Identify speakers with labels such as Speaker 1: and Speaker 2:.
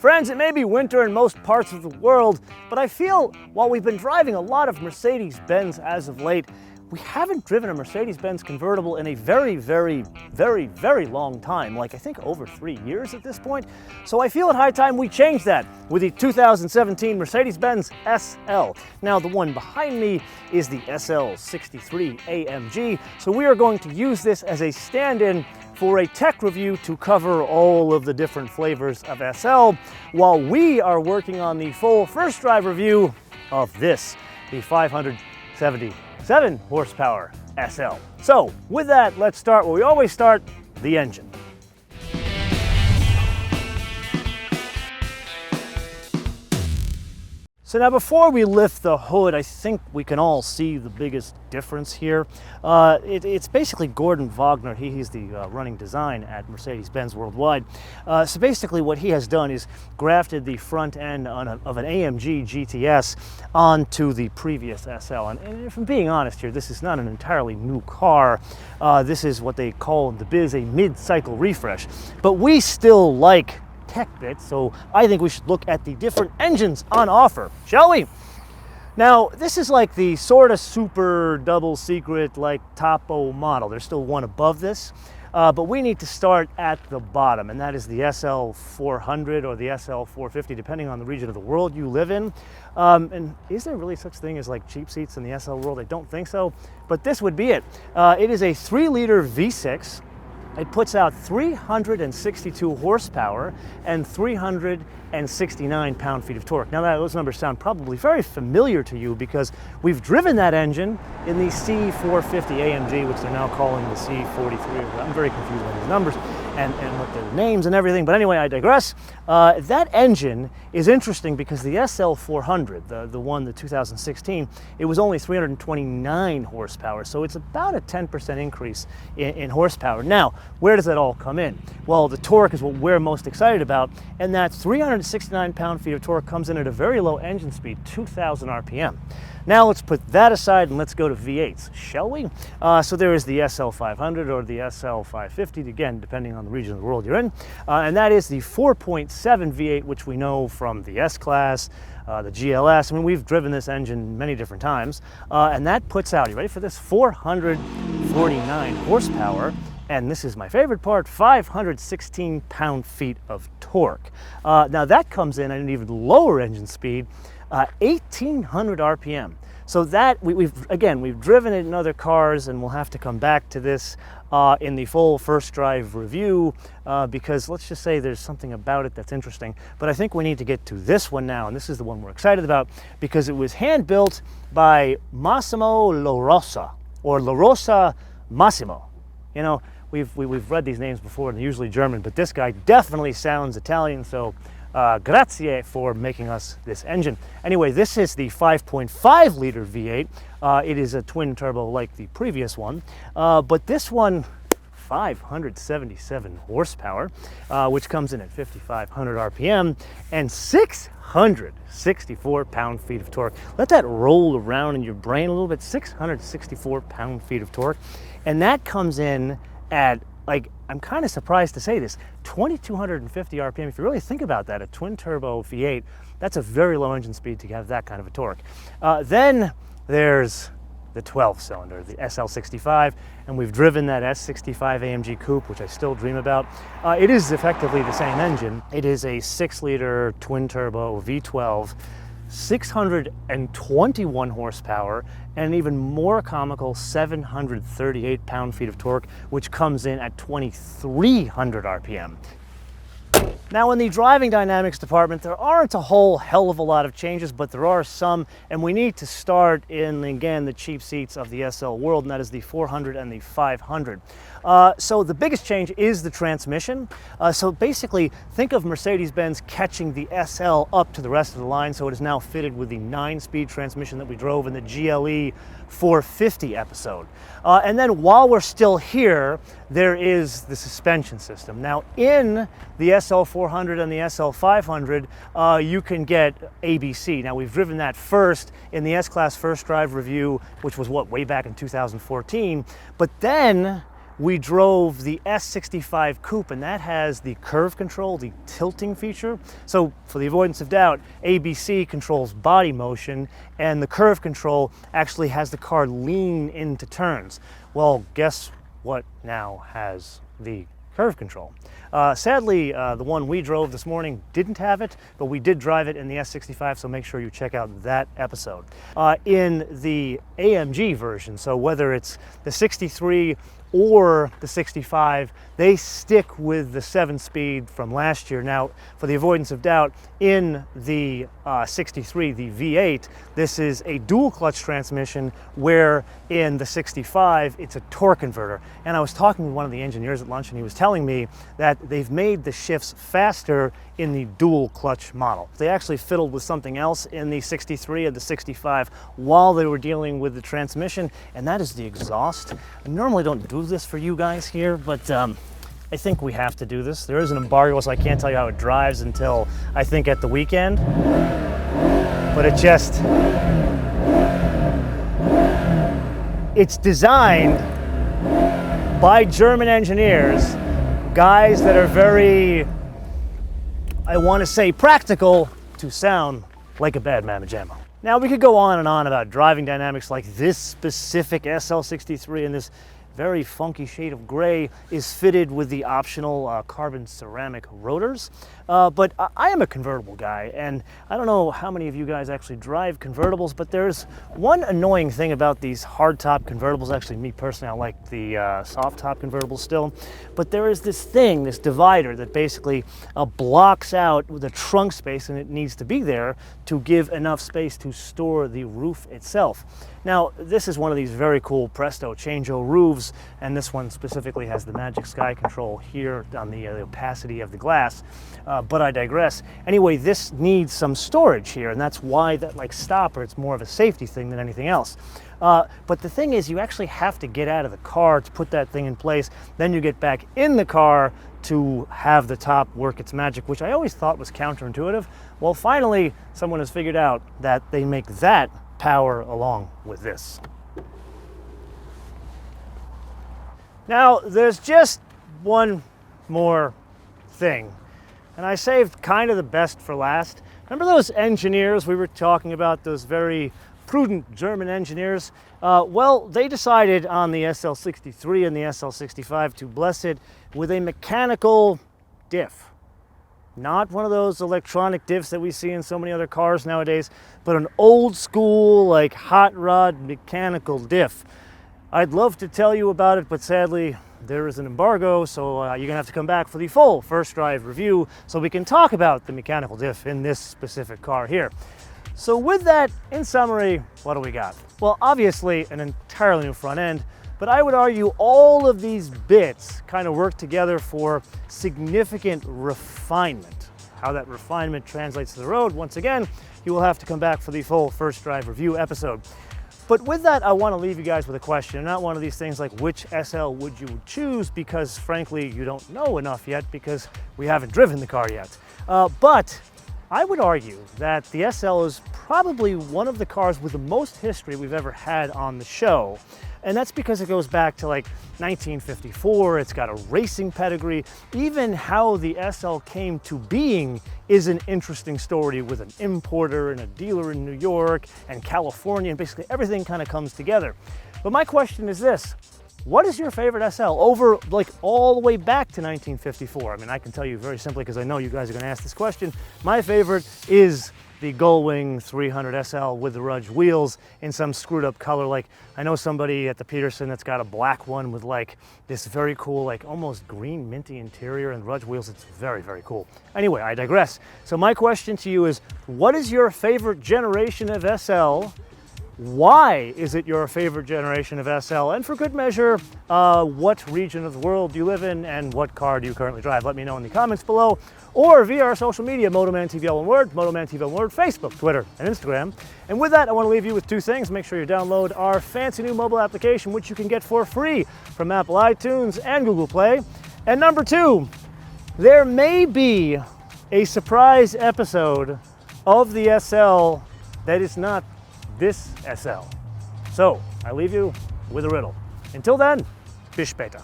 Speaker 1: Friends, it may be winter in most parts of the world, but I feel while we've been driving a lot of Mercedes Benz as of late, we haven't driven a Mercedes Benz convertible in a very long time, like I think over 3 years at this point. So I feel it high time we change that with the 2017 Mercedes Benz SL. Now the one behind me is the SL63 AMG, so we are going to use this as a stand-in for a tech review to cover all of the different flavors of SL, while we are working on the full first drive review of this, the 577 horsepower SL. So with that, let's start where we always start, the engine. So now before we lift the hood, I think we can all see the biggest difference here. It's basically Gordon Wagner. He's the running design at Mercedes-Benz worldwide. So basically what he has done is grafted the front end of an AMG GTS onto the previous SL. And if I'm being honest here, this is not an entirely new car. This is what they call in the biz a mid-cycle refresh. But we still like tech bits, so I think we should look at the different engines on offer, shall we? Now, this is like the sort of super double secret like topo model. There's still one above this, but we need to start at the bottom, and that is the SL400 or the SL450, depending on the region of the world you live in. And is there really such thing as like cheap seats in the SL world? I don't think so, but this would be it. It is a 3-liter V6. It puts out 362 horsepower and 369 pound-feet of torque. Now those numbers sound probably very familiar to you because we've driven that engine in the C450 AMG, which they're now calling the C43. I'm very confused on these numbers and what their names and everything, but anyway, I digress. That engine is interesting because the SL400, the one, the 2016, it was only 329 horsepower, so it's about a 10% increase in horsepower. Now, where does that all come in? Well, the torque is what we're most excited about, and that 369 pound-feet of torque comes in at a very low engine speed, 2,000 RPM. Now let's put that aside and let's go to V8s, shall we? So there is the SL500 or the SL550, again, depending on the region of the world you're in, and that is the 4.7 V8, which we know from the S-Class, the GLS. I mean, we've driven this engine many different times, and that puts out, you ready for this, 449 horsepower, and this is my favorite part, 516 pound-feet of torque. Now that comes in at an even lower engine speed, 1,800 RPM. So that, we've driven it in other cars, and we'll have to come back to this in the full first drive review because let's just say there's something about it that's interesting. But I think we need to get to this one now, and this is the one we're excited about because it was hand-built by Massimo La Rosa, or La Rosa Massimo. You know, we've read these names before, and they're usually German, but this guy definitely sounds Italian, so grazie for making us this engine. Anyway, this is the 5.5 liter V8. It is a twin turbo like the previous one, but this one, 577 horsepower, which comes in at 5,500 RPM and 664 pound-feet of torque. Let that roll around in your brain a little bit, 664 pound-feet of torque. And that comes in at, like, I'm kind of surprised to say this, 2,250 RPM. If you really think about that, a twin turbo V8, that's a very low engine speed to have that kind of a torque. Then there's the 12-cylinder, the SL65, and we've driven that S65 AMG coupe, which I still dream about. It is effectively the same engine. It is a 6-liter twin turbo V12, 621 horsepower, and an even more comical 738 pound-feet of torque, which comes in at 2,300 RPM. Now in the driving dynamics department, there aren't a whole hell of a lot of changes, but there are some, and we need to start in, again, the cheap seats of the SL world, and that is the 400 and the 500. So the biggest change is the transmission. So basically, think of Mercedes-Benz catching the SL up to the rest of the line, so it is now fitted with the 9-speed transmission that we drove in the GLE 450 episode. And then while we're still here, there is the suspension system. Now in the SL400 and the SL500, you can get ABC. Now we've driven that first in the S-Class first drive review, which was way back in 2014, but then we drove the S65 Coupe, and that has the curve control, the tilting feature. So for the avoidance of doubt, ABC controls body motion, and the curve control actually has the car lean into turns. Well, guess what now has the curve control? Sadly, the one we drove this morning didn't have it, but we did drive it in the S65, so make sure you check out that episode. In the AMG version, so whether it's the 63 or the 65, they stick with the 7-speed from last year. Now, for the avoidance of doubt, in the 63, the V8, this is a dual clutch transmission, where in the 65, it's a torque converter. And I was talking with one of the engineers at lunch, and he was telling me that they've made the shifts faster in the dual clutch model. They actually fiddled with something else in the 63 and the 65 while they were dealing with the transmission, and that is the exhaust. I normally don't do this for you guys here, but I think we have to do this. There is an embargo, so I can't tell you how it drives until I think at the weekend. But it's designed by German engineers, guys that are very, I want to say, practical to sound like a bad mamma jamma. Now, we could go on and on about driving dynamics, like this specific SL63 and this very funky shade of gray is fitted with the optional carbon ceramic rotors. But I am a convertible guy, and I don't know how many of you guys actually drive convertibles, but there's one annoying thing about these hardtop convertibles. Actually, me personally, I like the soft top convertibles still. But there is this thing, this divider, that basically blocks out the trunk space, and it needs to be there to give enough space to store the roof itself. Now, this is one of these very cool Presto Changeo roofs, and this one specifically has the Magic Sky control here on the opacity of the glass, but I digress. Anyway, this needs some storage here, and that's why that stopper, it's more of a safety thing than anything else. But the thing is, you actually have to get out of the car to put that thing in place, then you get back in the car to have the top work its magic, which I always thought was counterintuitive. Well, finally, someone has figured out that they make that power along with this. Now, there's just one more thing, and I saved kind of the best for last. Remember those engineers we were talking about, those very prudent German engineers? Well, they decided on the SL63 and the SL65 to bless it with a mechanical diff. Not one of those electronic diffs that we see in so many other cars nowadays, but an old school, hot rod mechanical diff. I'd love to tell you about it, but sadly, there is an embargo, so you're gonna have to come back for the full first drive review so we can talk about the mechanical diff in this specific car here. So with that, in summary, what do we got? Well, obviously an entirely new front end, but I would argue all of these bits kind of work together for significant refinement. How that refinement translates to the road, once again, you will have to come back for the full first drive review episode. But with that, I want to leave you guys with a question. Not one of these things like which SL would you choose, because frankly, you don't know enough yet because we haven't driven the car yet. But I would argue that the SL is probably one of the cars with the most history we've ever had on the show. And that's because it goes back to 1954, it's got a racing pedigree. Even how the SL came to being is an interesting story, with an importer and a dealer in New York and California, and basically everything kind of comes together. But my question is this: what is your favorite SL over all the way back to 1954? I mean, I can tell you very simply, because I know you guys are gonna ask this question. My favorite is the Gullwing 300 SL with the Rudge wheels in some screwed up color. I know somebody at the Peterson that's got a black one with this very cool, almost green minty interior and Rudge wheels. It's very, very cool. Anyway, I digress. So my question to you is, what is your favorite generation of SL? Why is it your favorite generation of SL? And for good measure, what region of the world do you live in and what car do you currently drive? Let me know in the comments below, or via our social media, MotoManTV all one word, MotoManTV all one word, Facebook, Twitter, and Instagram. And with that, I want to leave you with two things. Make sure you download our fancy new mobile application, which you can get for free from Apple iTunes and Google Play. And number two, there may be a surprise episode of the SL that is not this SL. So I leave you with a riddle. Until then, bis später.